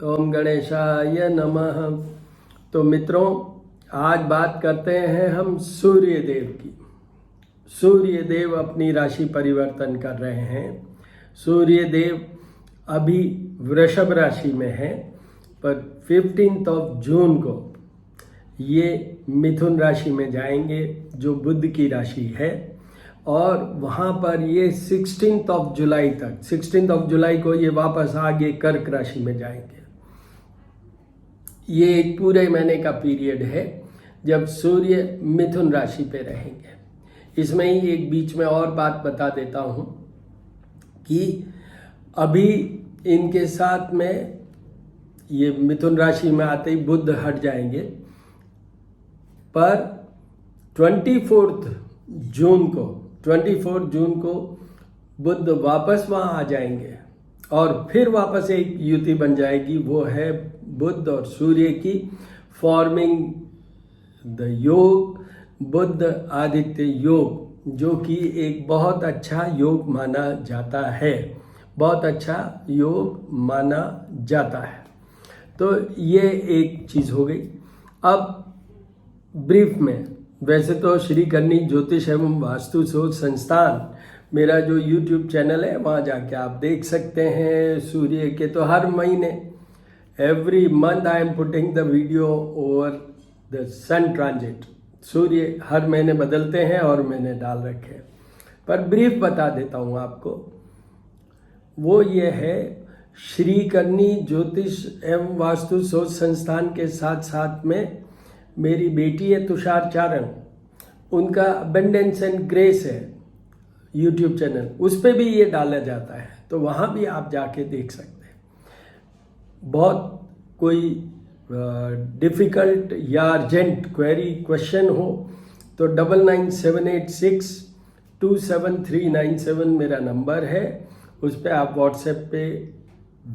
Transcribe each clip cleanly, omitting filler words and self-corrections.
ओम गणेशाय नमः। तो मित्रों, आज बात करते हैं हम सूर्य देव की। सूर्य देव अपनी राशि परिवर्तन कर रहे हैं। सूर्य देव अभी वृषभ राशि में है, पर 15 जून को ये मिथुन राशि में जाएंगे, जो बुध की राशि है, और वहाँ पर ये 16 जुलाई तक, 16 जुलाई को ये वापस आगे कर्क राशि में जाएंगे। ये एक पूरे महीने का पीरियड है जब सूर्य मिथुन राशि पे रहेंगे। इसमें ही एक बीच में और बात बता देता हूँ कि अभी इनके साथ में ये मिथुन राशि में आते ही बुध हट जाएंगे, पर 24 जून को बुध वापस वहाँ आ जाएंगे और फिर वापस एक युति बन जाएगी। वो है बुध और सूर्य की, फॉर्मिंग द योग, बुध आदित्य योग, जो कि एक बहुत अच्छा योग माना जाता है, बहुत अच्छा योग माना जाता है। तो ये एक चीज़ हो गई। अब ब्रीफ में, वैसे तो श्री करनी ज्योतिष एवं वास्तु शोध संस्थान मेरा जो YouTube चैनल है, वहाँ जाके आप देख सकते हैं सूर्य के। तो हर महीने, every month I am putting the video over the sun transit. सूर्य हर महीने बदलते हैं और मैंने डाल रखे हैं, पर ब्रीफ बता देता हूँ आपको। वो ये है, श्री करनी ज्योतिष एवं वास्तु शोध संस्थान के साथ साथ में मेरी बेटी है तुषार चारण, उनका अबेंडेंस एंड ग्रेस है YouTube चैनल, उस पर भी ये डाला जाता है, तो वहाँ भी आप जाके देख सकते हैं। बहुत कोई डिफ़िकल्ट या अर्जेंट क्वेरी क्वेश्चन हो तो 9978627397 मेरा नंबर है। उस पर आप व्हाट्सएप पे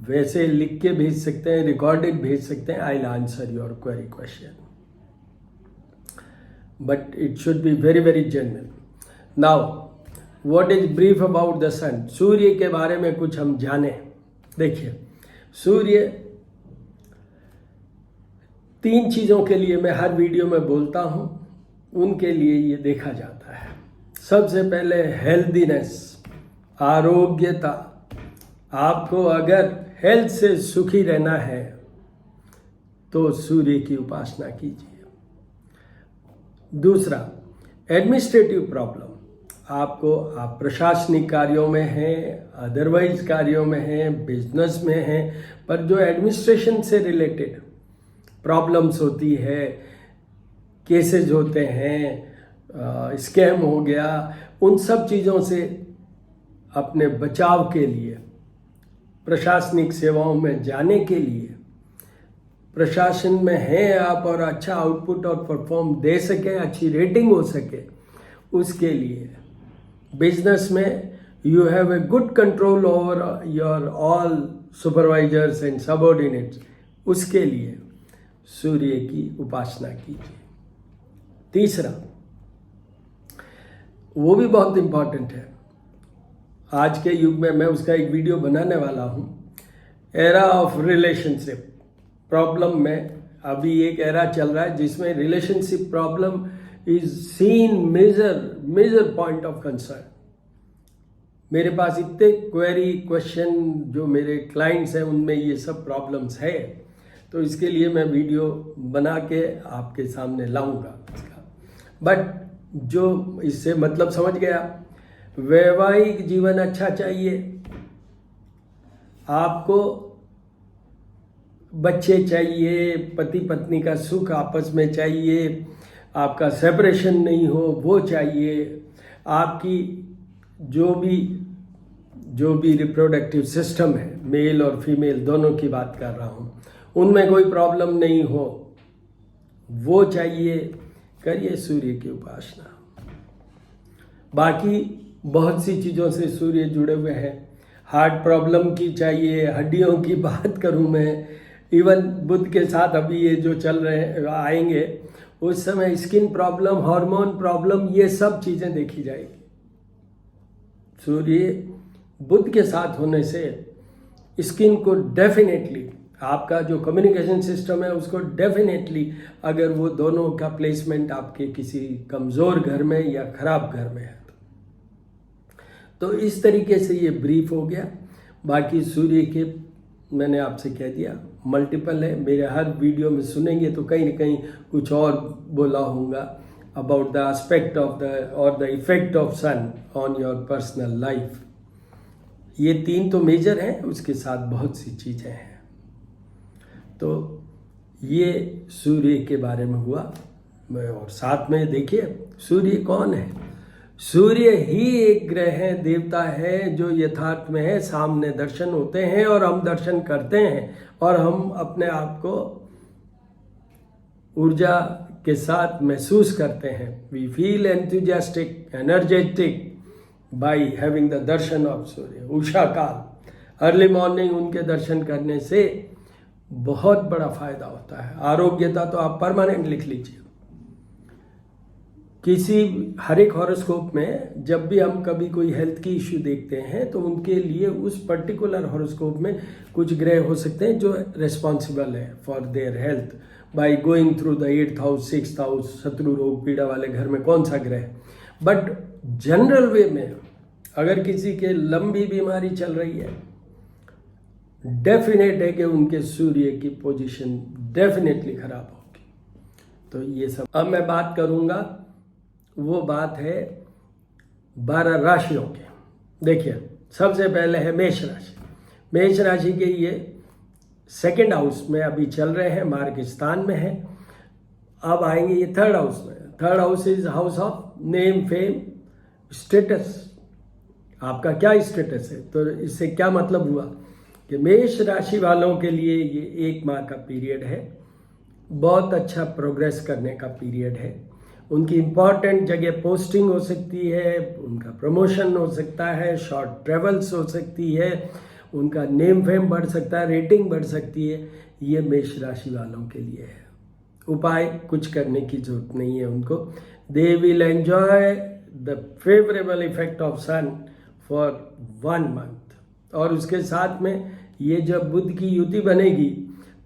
वैसे लिख के भेज सकते हैं, रिकॉर्डेड भेज सकते हैं। I will answer your query question, but it should be very very genuine. Now what is brief about the sun. सूर्य के बारे में कुछ हम जाने। देखिए, सूर्य 3 चीज़ों के लिए मैं हर वीडियो में बोलता हूँ, उनके लिए ये देखा जाता है। सबसे पहले हेल्दीनेस, आरोग्यता। आपको अगर हेल्थ से सुखी रहना है तो सूर्य की उपासना कीजिए। दूसरा, एडमिनिस्ट्रेटिव प्रॉब्लम। आप प्रशासनिक कार्यों में हैं, अदरवाइज कार्यों में हैं, बिजनेस में हैं, पर जो एडमिनिस्ट्रेशन से रिलेटेड प्रॉब्लम्स होती है, केसेस होते हैं, स्कैम हो गया, उन सब चीज़ों से अपने बचाव के लिए, प्रशासनिक सेवाओं में जाने के लिए, प्रशासन में हैं आप और अच्छा आउटपुट और परफॉर्म दे सके, अच्छी रेटिंग हो सके, उसके लिए, बिजनेस में you have a good control over your all supervisors and subordinates, उसके लिए सूर्य की उपासना कीजिए। तीसरा, वो भी बहुत इंपॉर्टेंट है आज के युग में, मैं उसका एक वीडियो बनाने वाला हूँ। एरा ऑफ रिलेशनशिप प्रॉब्लम में अभी एक एरा चल रहा है जिसमें relationship problem is seen major point of concern. मेरे पास इतने क्वेरी क्वेश्चन जो मेरे क्लाइंट्स हैं, उनमें ये सब प्रॉब्लम्स है, तो इसके लिए मैं वीडियो बना के आपके सामने लाऊंगा इसका। बट जो इससे मतलब समझ गया, वैवाहिक जीवन अच्छा चाहिए आपको, बच्चे चाहिए, पति पत्नी का सुख आपस में चाहिए, आपका सेपरेशन नहीं हो वो चाहिए, आपकी जो भी रिप्रोडक्टिव सिस्टम है, मेल और फीमेल दोनों की बात कर रहा हूँ, उनमें कोई प्रॉब्लम नहीं हो वो चाहिए। करिए सूर्य की उपासना। बाकी बहुत सी चीज़ों से सूर्य जुड़े हुए हैं। हार्ट प्रॉब्लम की चाहिए, हड्डियों की बात करूँ मैं, इवन बुध के साथ अभी ये जो चल रहे आएंगे, उस समय स्किन प्रॉब्लम, हार्मोन प्रॉब्लम, ये सब चीज़ें देखी जाएगी। सूर्य बुध के साथ होने से स्किन को डेफिनेटली आपका जो कम्युनिकेशन सिस्टम है उसको डेफिनेटली, अगर वो दोनों का प्लेसमेंट आपके किसी कमज़ोर घर में या ख़राब घर में है तो इस तरीके से ये ब्रीफ हो गया। बाकी सूर्य के मैंने आपसे कह दिया मल्टीपल है, मेरे हर वीडियो में सुनेंगे तो कहीं ना कहीं कुछ और बोला होगा about the aspect of the और the effect of sun on your personal life. ये 3 तो मेजर हैं, उसके साथ बहुत सी चीज़ें हैं। तो ये सूर्य के बारे में हुआ। और साथ में देखिए सूर्य कौन है? सूर्य ही एक ग्रह है, देवता है जो यथार्थ में है, सामने दर्शन होते हैं और हम दर्शन करते हैं और हम अपने आप को ऊर्जा के साथ महसूस करते हैं। We feel enthusiastic, energetic by having the darshan of Surya. उषा काल, अर्ली मॉर्निंग उनके दर्शन करने से बहुत बड़ा फायदा होता है। आरोग्यता तो आप परमानेंट लिख लीजिए। हर एक हॉरोस्कोप में जब भी हम कभी कोई हेल्थ की इश्यू देखते हैं तो उनके लिए उस पर्टिकुलर हॉरोस्कोप में कुछ ग्रह हो सकते हैं जो रिस्पॉन्सिबल है for their health by going through the 8th house, 6th house, शत्रु रोग पीड़ा वाले घर में कौन सा ग्रह। बट जनरल वे में अगर किसी के लंबी बीमारी चल रही है, डेफिनेट है कि उनके सूर्य की पोजीशन डेफिनेटली खराब होगी। तो ये सब अब मैं बात करूंगा, वो बात है 12 राशियों के। देखिए सबसे पहले है मेष राशि। मेष राशि के ये 2nd हाउस में अभी चल रहे हैं, मार्ग स्थान में है। अब आएंगे ये 3rd हाउस में। 3rd house is house of name, fame, status. आपका क्या स्टेटस है? तो इससे क्या मतलब हुआ कि मेष राशि वालों के लिए ये 1 माह का पीरियड है, बहुत अच्छा प्रोग्रेस करने का पीरियड है। उनकी इम्पॉर्टेंट जगह पोस्टिंग हो सकती है, उनका प्रमोशन हो सकता है, शॉर्ट ट्रेवल्स हो सकती है, उनका नेम फेम बढ़ सकता है, रेटिंग बढ़ सकती है। ये मेष राशि वालों के लिए है। उपाय कुछ करने की जरूरत नहीं है उनको। They will enjoy the favourable effect of sun for 1 month. और उसके साथ में ये जब बुध की युति बनेगी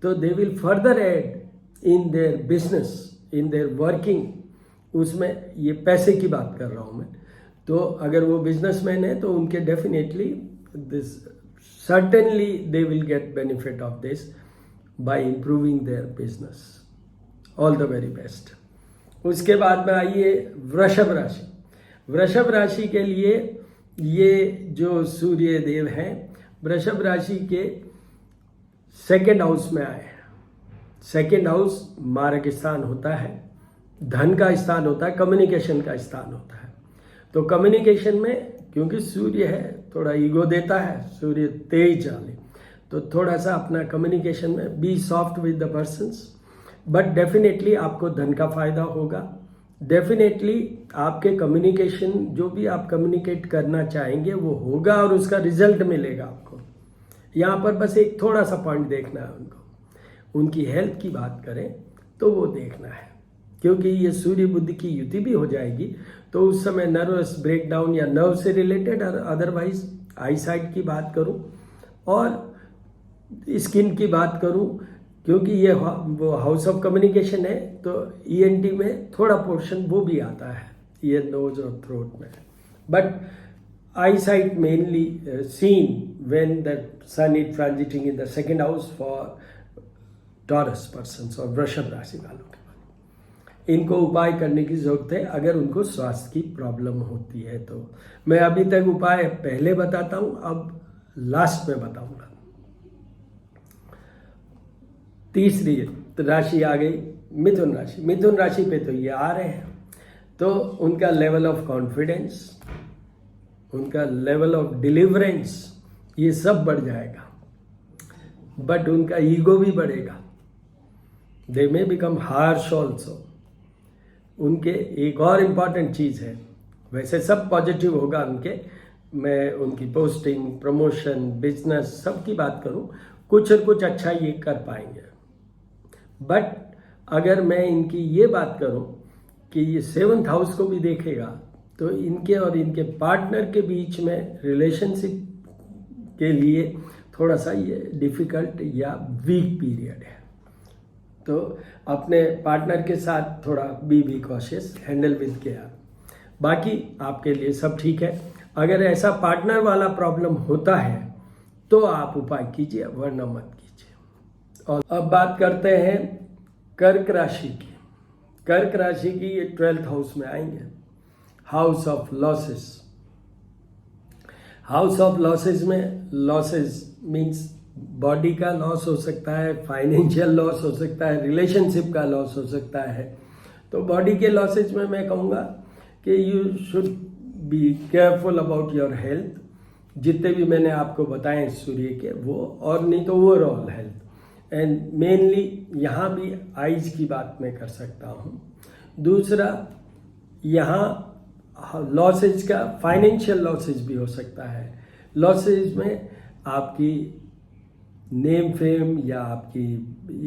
तो they will further add in their business, in their working. उसमें ये पैसे की बात कर रहा हूँ मैं। तो अगर वो बिजनेसमैन है तो उनके definitely this certainly they will get benefit of this by improving their business. All the very best. उसके बाद में आइए वृषभ राशि। वृषभ राशि के लिए ये जो सूर्य देव हैं वृषभ राशि के 2nd हाउस में आए। 2nd हाउस मार्ग स्थान होता है, धन का स्थान होता है, कम्युनिकेशन का स्थान होता है। तो कम्युनिकेशन में क्योंकि सूर्य है थोड़ा ईगो देता है, सूर्य तेज वाले, तो थोड़ा सा अपना कम्युनिकेशन में be soft with the persons. But definitely आपको धन का फायदा होगा। डेफिनेटली आपके कम्युनिकेशन जो भी आप कम्युनिकेट करना चाहेंगे वो होगा और उसका रिजल्ट मिलेगा आपको। यहाँ पर बस एक थोड़ा सा पॉइंट देखना है उनको। उनकी हेल्थ की बात करें तो वो देखना है, क्योंकि ये सूर्य बुध की युति भी हो जाएगी तो उस समय नर्वस ब्रेकडाउन या नर्व से रिलेटेड, अदरवाइज आई साइट की बात करूं और स्किन की बात करूं, क्योंकि ये वो हाउस ऑफ कम्युनिकेशन है तो ENT में थोड़ा पोर्शन वो भी आता है, ये नोज और थ्रोट में। But I cite mainly seen when the sun is transiting in the 2nd house for Taurus persons और वृषभ राशि वालों के। इनको उपाय करने की जरूरत है अगर उनको स्वास्थ्य की प्रॉब्लम होती है तो। मैं अभी तक उपाय पहले बताता हूं, अब लास्ट में बताऊंगा। तीसरी राशि आ गई मिथुन राशि। मिथुन राशि पे तो ये आ रहे हैं तो उनका लेवल ऑफ कॉन्फिडेंस, उनका लेवल ऑफ डिलीवरेंस ये सब बढ़ जाएगा। बट उनका ईगो भी बढ़ेगा। दे मे बिकम हार्श ऑल्सो। उनके एक और इम्पॉर्टेंट चीज़ है, वैसे सब पॉजिटिव होगा उनके, मैं उनकी पोस्टिंग, प्रमोशन, बिजनेस सब की बात करूं, कुछ और कुछ अच्छा ये कर पाएंगे। बट अगर मैं इनकी ये बात करूं कि ये 7th हाउस को भी देखेगा तो इनके और इनके पार्टनर के बीच में रिलेशनशिप के लिए थोड़ा सा ये डिफ़िकल्ट या वीक पीरियड है। तो अपने पार्टनर के साथ थोड़ा be cautious, handle with care. बाकी आपके लिए सब ठीक है। अगर ऐसा पार्टनर वाला प्रॉब्लम होता है तो आप उपाय कीजिए, वरना मत कीजिए। और अब बात करते हैं कर्क राशि की। कर्क राशि की ये 12th हाउस में आएंगे, house of losses. House of losses में लॉसेस मीन्स बॉडी का लॉस हो सकता है, फाइनेंशियल लॉस हो सकता है, रिलेशनशिप का लॉस हो सकता है। तो बॉडी के लॉसेज में मैं कहूँगा कि you should be careful about your health. जितने भी मैंने आपको बताए सूर्य के वो, और नहीं तो ओवरऑल हेल्थ। एंड मेनली यहाँ भी आइज की बात मैं कर सकता हूँ। दूसरा, यहाँ लॉसेज का फाइनेंशियल लॉसेज भी हो सकता है। लॉसेज में आपकी नेम फेम या आपकी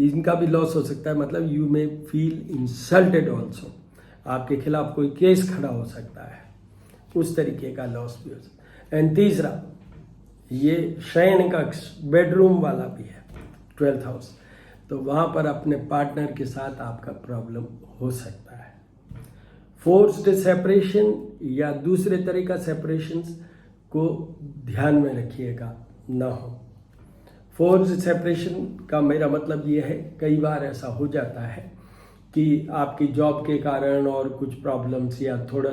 इनका भी लॉस हो सकता है, मतलब you may feel insulted also. आपके खिलाफ कोई केस खड़ा हो सकता है, उस तरीके का लॉस भी हो सकता है। एंड तीसरा, ये शयन कक्ष बेडरूम वाला भी है 12th हाउस, तो वहाँ पर अपने पार्टनर के साथ आपका प्रॉब्लम हो सकता है। फोर्स्ड सेपरेशन या दूसरे तरह का सेपरेशन को ध्यान में रखिएगा, ना हो। फोर्स्ड सेपरेशन का मेरा मतलब ये है, कई बार ऐसा हो जाता है कि आपकी जॉब के कारण और कुछ प्रॉब्लम्स या थोड़ा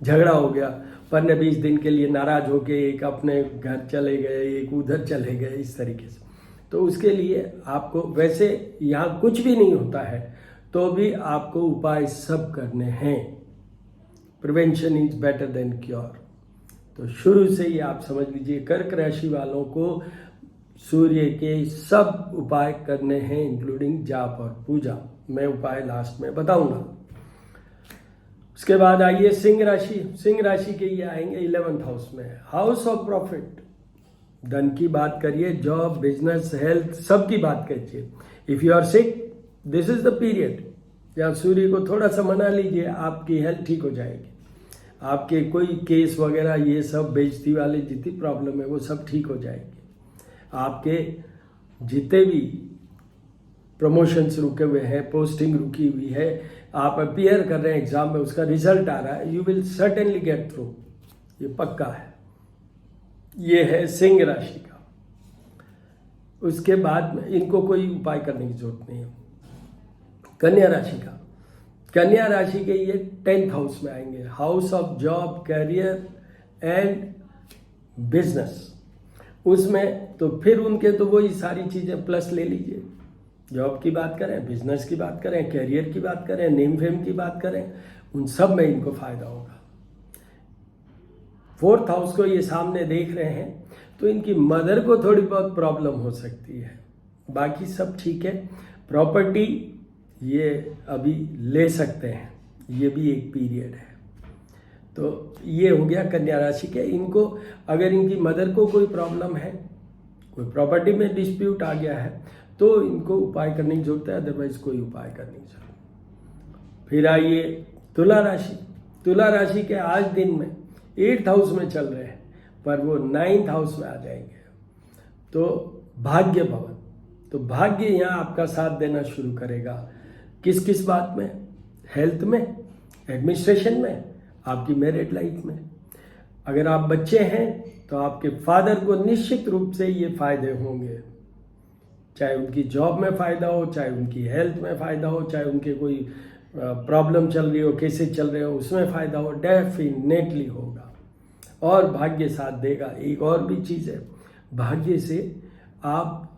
झगड़ा हो गया, 15-20 दिन के लिए नाराज होके एक अपने घर चले गए, एक उधर चले गए, इस तरीके से। तो उसके लिए आपको, वैसे यहाँ कुछ भी नहीं होता है तो भी आपको उपाय सब करने हैं। Prevention is better than cure. तो शुरू से ही आप समझ लीजिए, कर्क राशि वालों को सूर्य के सब उपाय करने हैं, इंक्लूडिंग जाप और पूजा। मैं उपाय लास्ट में बताऊंगा। उसके बाद आइए सिंह राशि। सिंह राशि के ये आएंगे 11th हाउस में, हाउस ऑफ प्रॉफिट। धन की बात करिए, जॉब, बिजनेस, हेल्थ, सब की बात कीजिए। If you are sick, this is the period. या सूर्य को थोड़ा सा मना लीजिए, आपकी हेल्थ ठीक हो जाएगी। आपके कोई केस वगैरह ये सब बेइज्जती वाले जितनी प्रॉब्लम है वो सब ठीक हो जाएगी। आपके जितने भी प्रमोशंस रुके हुए हैं, पोस्टिंग रुकी हुई है, आप अपीयर कर रहे हैं एग्जाम में, उसका रिजल्ट आ रहा है, you will certainly get through, ये पक्का है। ये है सिंह राशि का। उसके बाद में इनको कोई उपाय करने की जरूरत नहीं है। कन्या राशि का, कन्या राशि के ये 10th हाउस में आएंगे, house of job, career and business. उसमें तो फिर उनके तो वही सारी चीजें प्लस ले लीजिए। जॉब की बात करें, बिजनेस की बात करें, करियर की बात करें, नेम फेम की बात करें, उन सब में इनको फायदा होगा। 4th हाउस को ये सामने देख रहे हैं तो इनकी मदर को थोड़ी बहुत प्रॉब्लम हो सकती है, बाकी सब ठीक है। प्रॉपर्टी ये अभी ले सकते हैं, ये भी एक पीरियड है। तो ये हो गया कन्या राशि के। इनको अगर इनकी मदर को कोई प्रॉब्लम है, कोई प्रॉपर्टी में डिस्प्यूट आ गया है, तो इनको उपाय करने की जरूरत है, अदरवाइज कोई उपाय करने की जरूरत नहीं। फिर आइए तुला राशि। तुला राशि के आज दिन में 8th हाउस में चल रहे हैं, पर वो 9th हाउस में आ जाएंगे। तो भाग्य भवन, तो भाग्य यहाँ आपका साथ देना शुरू करेगा। किस किस बात में? हेल्थ में, एडमिनिस्ट्रेशन में, आपकी मैरिड लाइफ में। अगर आप बच्चे हैं तो आपके फादर को निश्चित रूप से ये फायदे होंगे, चाहे उनकी जॉब में फायदा हो, चाहे उनकी हेल्थ में फायदा हो, चाहे उनके कोई प्रॉब्लम चल रही हो, केसेस चल रहे हो, उसमें फायदा हो, डेफिनेटली होगा। और भाग्य साथ देगा। एक और भी चीज़ है, भाग्य से आप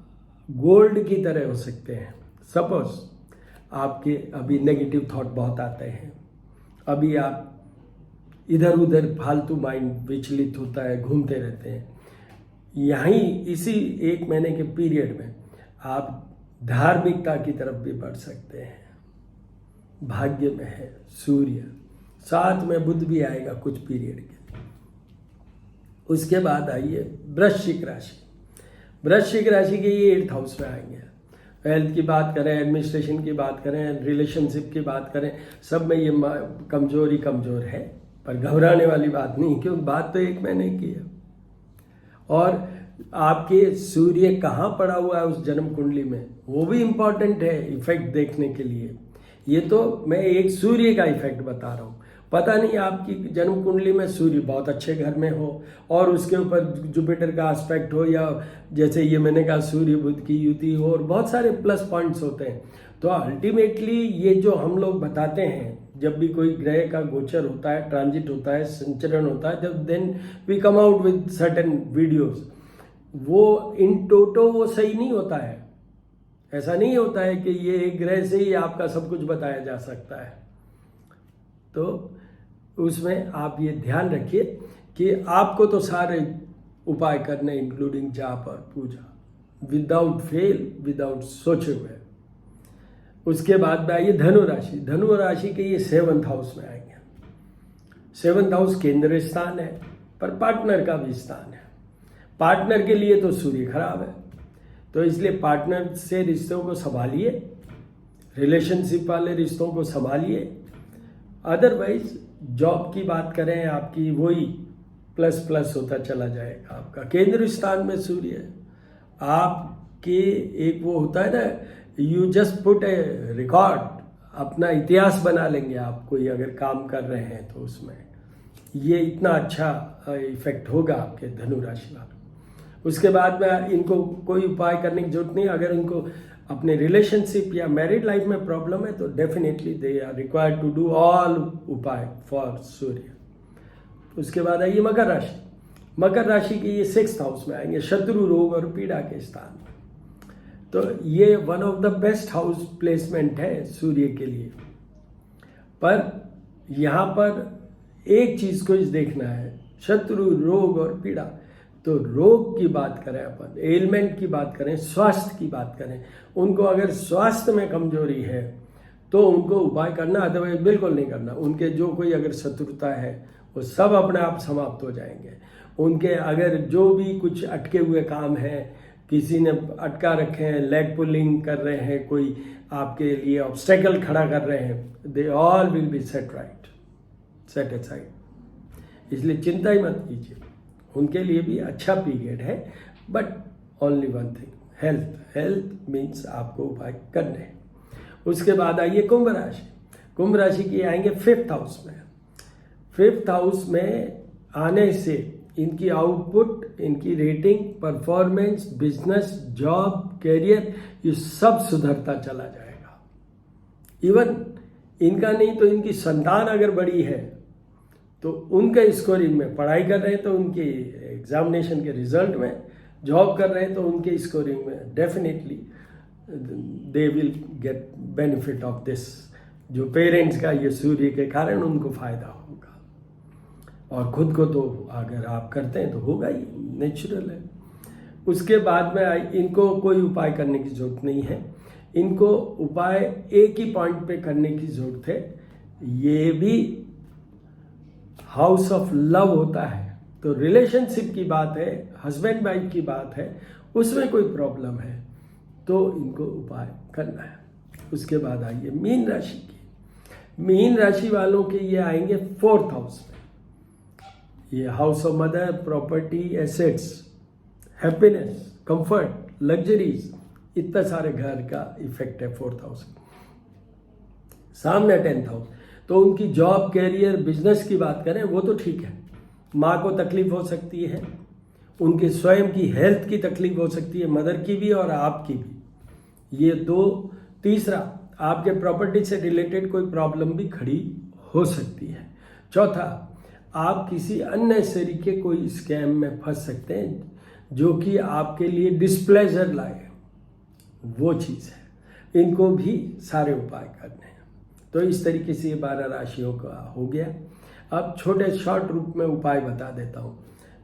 गोल्ड की तरह हो सकते हैं। सपोज आपके अभी नेगेटिव थॉट बहुत आते हैं, अभी आप इधर उधर फालतू माइंड विचलित होता है, घूमते रहते हैं, यहीं इसी 1 महीने के पीरियड में आप धार्मिकता की तरफ भी बढ़ सकते हैं। भाग्य में है सूर्य, साथ में बुध भी आएगा कुछ पीरियड के लिए। उसके बाद आइए वृश्चिक राशि। वृश्चिक राशि के ये 8th हाउस में आएंगे। हेल्थ की बात करें, एडमिनिस्ट्रेशन की बात करें, रिलेशनशिप की बात करें, सब में ये कमजोर है। पर घबराने वाली बात नहीं, क्योंकि बात तो 1 महीने की है। और आपके सूर्य कहाँ पड़ा हुआ है उस जन्म कुंडली में, वो भी इम्पॉर्टेंट है इफेक्ट देखने के लिए। ये तो मैं एक सूर्य का इफेक्ट बता रहा हूँ। पता नहीं आपकी जन्म कुंडली में सूर्य बहुत अच्छे घर में हो और उसके ऊपर जुपिटर का एस्पेक्ट हो, या जैसे ये मैंने कहा सूर्य बुध की युति हो, और बहुत सारे प्लस पॉइंट्स होते हैं। तो अल्टीमेटली ये जो हम लोग बताते हैं, जब भी कोई ग्रह का गोचर होता है, ट्रांजिट होता है, संचरण होता है, जब then we come out with certain videos, वो इन टोटो वो सही नहीं होता है। ऐसा नहीं होता है कि ये एक ग्रह से ही आपका सब कुछ बताया जा सकता है। तो उसमें आप ये ध्यान रखिए कि आपको तो सारे उपाय करने, इंक्लूडिंग जाप और पूजा, विदाउट फेल, विदाउट सोचे हुए। उसके बाद में आइए धनु राशि। धनु राशि के ये 7th हाउस में आएंगे। 7th हाउस केंद्र स्थान है, पर पार्टनर का भी स्थान है। पार्टनर के लिए तो सूर्य खराब है, तो इसलिए पार्टनर से रिश्तों को संभालिए, रिलेशनशिप वाले रिश्तों को संभालिए। अदरवाइज जॉब की बात करें, आपकी वही प्लस प्लस होता चला जाएगा। आपका केंद्र स्थान में सूर्य है, आपके एक वो होता है ना, you just put A record, अपना इतिहास बना लेंगे आप कोई अगर काम कर रहे हैं तो उसमें ये इतना अच्छा इफेक्ट होगा आपके धनु राशि वालों। उसके बाद में इनको कोई उपाय करने की जरूरत नहीं। अगर इनको अपने रिलेशनशिप या मैरिड लाइफ में प्रॉब्लम है तो definitely they are required to do all उपाय फॉर सूर्य। उसके बाद आइए मकर राशि। मकर राशि के ये 6th हाउस में आएंगे, शत्रु, रोग और पीड़ा के स्थान। तो ये one of the best house placement है सूर्य के लिए। पर यहाँ पर एक चीज को देखना है, शत्रु, रोग और पीड़ा। तो रोग की बात करें, अपन एलिमेंट की बात करें, स्वास्थ्य की बात करें, उनको अगर स्वास्थ्य में कमजोरी है तो उनको उपाय करना, अदरवाइज बिल्कुल नहीं करना। उनके जो कोई अगर शत्रुता है वो सब अपने आप समाप्त हो जाएंगे। उनके अगर जो भी कुछ अटके हुए काम है, किसी ने अटका रखे हैं, लेग पुलिंग कर रहे हैं, कोई आपके लिए ऑब्स्टेकल खड़ा कर रहे हैं, they all will be set right, set aside. इसलिए चिंता ही मत कीजिए, उनके लिए भी अच्छा पीरियड है। But only one thing, health. Health means आपको उपाय करने हैं। उसके बाद आइए कुंभ राशि। कुंभ राशि की आएंगे 5th हाउस में। 5th हाउस में आने से इनकी आउटपुट, इनकी rating, performance, business, job, career, ये सब सुधरता चला जाएगा। इवन इनका नहीं तो इनकी संतान अगर बड़ी है तो उनके स्कोरिंग में, पढ़ाई कर रहे हैं तो उनके एग्जामिनेशन के रिजल्ट में, जॉब कर रहे हैं तो उनके स्कोरिंग में, definitely they will get benefit of this. जो पेरेंट्स का ये सूर्य के कारण उनको फायदा होगा, और खुद को तो अगर आप करते हैं तो होगा ही, नेचुरल है। उसके बाद में इनको कोई उपाय करने की जरूरत नहीं है। इनको उपाय एक ही पॉइंट पे करने की जरूरत है। ये भी हाउस ऑफ लव होता है, तो रिलेशनशिप की बात है, हस्बैंड वाइफ की बात है, उसमें कोई प्रॉब्लम है तो इनको उपाय करना है। उसके बाद आइए मीन राशि की। मीन राशि वालों के ये आएंगे 4th हाउस में। ये house of mother, property, assets, happiness, comfort, luxuries, इतना सारे घर का इफेक्ट है 4th हाउस। सामने 10th हाउस, तो उनकी जॉब, कैरियर, बिजनेस की बात करें वो तो ठीक है। माँ को तकलीफ हो सकती है, उनके स्वयं की हेल्थ की तकलीफ हो सकती है, मदर की भी और आपकी भी, ये दो। तीसरा, आपके प्रॉपर्टी से रिलेटेड कोई प्रॉब्लम भी खड़ी हो सकती है। चौथा, आप किसी अननेसेसरी के कोई स्कैम में फंस सकते हैं जो कि आपके लिए डिस्प्लेजर लाए, वो चीज़ है। इनको भी सारे उपाय करने हैं। तो इस तरीके से ये 12 राशियों का हो गया। अब छोटे शॉर्ट रूप में उपाय बता देता हूँ।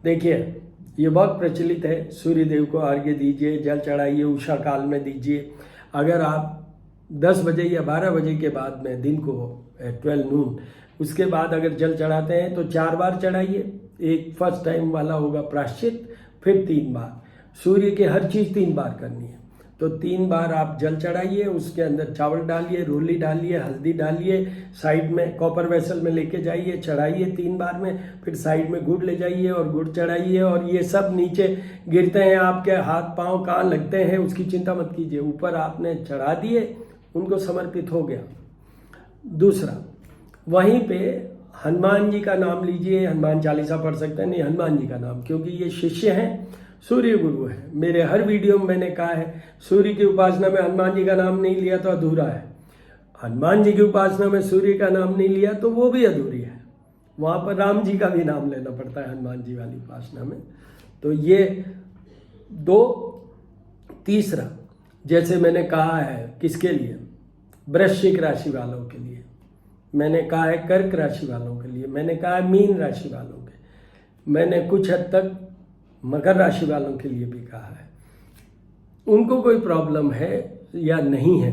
देखिए, ये बहुत प्रचलित है, सूर्य देव को अर्घ्य दीजिए, जल चढ़ाइए, उषा काल में दीजिए। अगर आप 10 बजे या 12 बजे के बाद में, दिन को 12 नून, उसके बाद अगर जल चढ़ाते हैं तो 4 बार चढ़ाइए। एक फर्स्ट टाइम वाला होगा प्रायश्चित, फिर 3 बार। सूर्य की हर चीज़ 3 बार करनी है। तो 3 बार आप जल चढ़ाइए, उसके अंदर चावल डालिए, रोली डालिए, हल्दी डालिए, साइड में कॉपर वेसल में लेके जाइए, चढ़ाइए 3 बार में, फिर साइड में गुड़ ले जाइए और गुड़ चढ़ाइए। और ये सब नीचे गिरते हैं, आपके हाथ पांव कहाँ लगते हैं उसकी चिंता मत कीजिए, ऊपर आपने चढ़ा दिए, उनको समर्पित हो गया। दूसरा, वहीं पे हनुमान जी का नाम लीजिए, हनुमान चालीसा पढ़ सकते हैं, नहीं हनुमान जी का नाम, क्योंकि ये शिष्य हैं, सूर्य गुरु है। मेरे हर वीडियो में मैंने कहा है, सूर्य की उपासना में हनुमान जी का नाम नहीं लिया तो अधूरा है, हनुमान जी की उपासना में सूर्य का नाम नहीं लिया तो वो भी अधूरी है। वहाँ पर राम जी का भी नाम लेना पड़ता है हनुमान जी वाली उपासना में। तो ये 2। तीसरा, जैसे मैंने कहा है किसके लिए, वृश्चिक राशि वालों के लिए, मैंने कहा है कर्क राशि वालों के लिए, मैंने कहा है मीन राशि वालों के, मैंने कुछ हद तक मकर राशि वालों के लिए भी कहा है। उनको कोई प्रॉब्लम है या नहीं है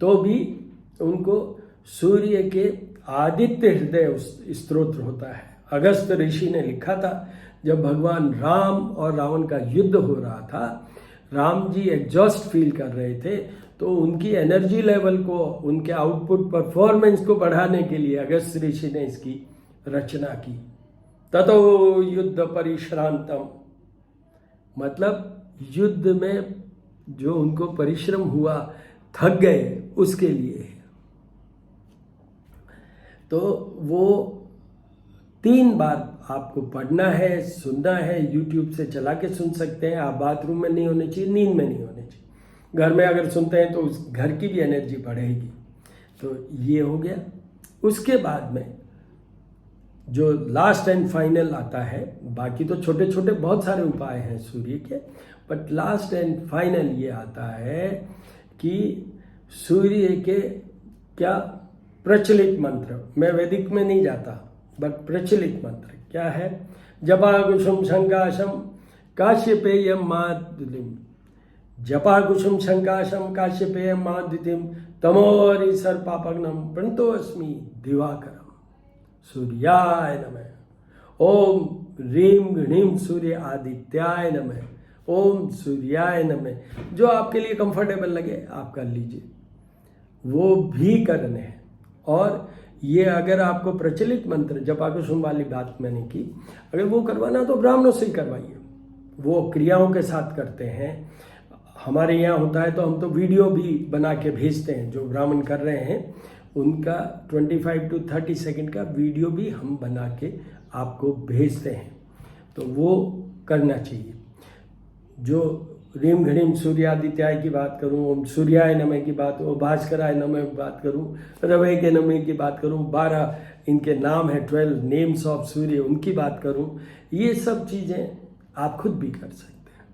तो भी उनको सूर्य के आदित्य हृदय स्तोत्र होता है। अगस्त ऋषि ने लिखा था, जब भगवान राम और रावण का युद्ध हो रहा था, राम जी एग्जॉस्ट फील कर रहे थे, तो उनकी एनर्जी लेवल को, उनके आउटपुट परफॉर्मेंस को बढ़ाने के लिए अगस्त ऋषि ने इसकी रचना की। ततो युद्ध परिश्रांतम, मतलब युद्ध में जो उनको परिश्रम हुआ, थक गए, उसके लिए। तो वो 3 बार आपको पढ़ना है, सुनना है, YouTube से चला के सुन सकते हैं आप। बाथरूम में नहीं होने चाहिए, नींद में नहीं होने चाहिए। घर में अगर सुनते हैं तो उस घर की भी एनर्जी बढ़ेगी। तो ये हो गया। उसके बाद में जो लास्ट एंड फाइनल आता है, बाकी तो छोटे छोटे बहुत सारे उपाय हैं सूर्य के, बट लास्ट एंड फाइनल ये आता है कि सूर्य के क्या प्रचलित मंत्र, मैं वैदिक में नहीं जाता, बट प्रचलित मंत्र क्या है, जपाकुसुम शंकाशम काश्यपेयम माद्युतिम, जपाकुसुम शंकाशम काश्यपेयम माद्युतिम तमोरि सर्पापग्नम प्रणतोऽस्मि दिवाकरम सूर्याय नमः। ओम ह्रीं ह्रीं सूर्य आदित्याय नमः। ओम सूर्याय नमः। जो आपके लिए कंफर्टेबल लगे आप कर लीजिए, वो भी करने हैं। और ये अगर आपको प्रचलित मंत्र जपाकुसुम वाली बात मैंने की, अगर वो करवाना तो ब्राह्मणों से ही करवाइए, वो क्रियाओं के साथ करते हैं। हमारे यहाँ होता है तो हम तो वीडियो भी बना के भेजते हैं, जो ब्राह्मण कर रहे हैं उनका 25 to 30 सेकंड का वीडियो भी हम बना के आपको भेजते हैं, तो वो करना चाहिए। जो रीम घड़ीम सूर्यादित्याय की बात करूं, ओम सूर्याय नमः की बात, ओम भास्कराय नमः की बात करूं, रवि के नमः की बात करूं, 12 इनके नाम है, 12 नेम्स ऑफ सूर्य, उनकी बात करूं, ये सब चीज़ें आप खुद भी कर सकते हैं,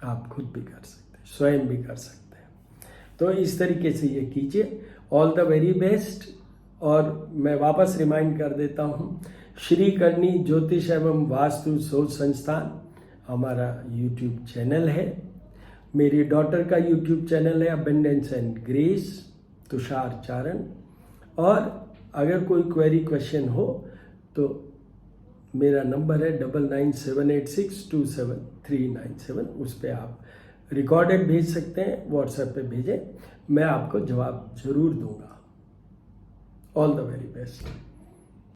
आप खुद भी कर सकते हैं, स्वयं भी कर सकते हैं। तो इस तरीके से ये कीजिए। All the very best. और मैं वापस रिमाइंड कर देता हूँ, श्री करनी ज्योतिष एवं वास्तु शोध संस्थान हमारा YouTube चैनल है। मेरी डॉटर का YouTube चैनल है अबेंडेंस एंड ग्रेस, तुषार चारण। और अगर कोई क्वेरी क्वेश्चन हो तो मेरा नंबर है 9978627397, उस पर आप रिकॉर्डेड भेज सकते हैं, व्हाट्सएप पे भेजें, मैं आपको जवाब जरूर दूंगा। All the very best.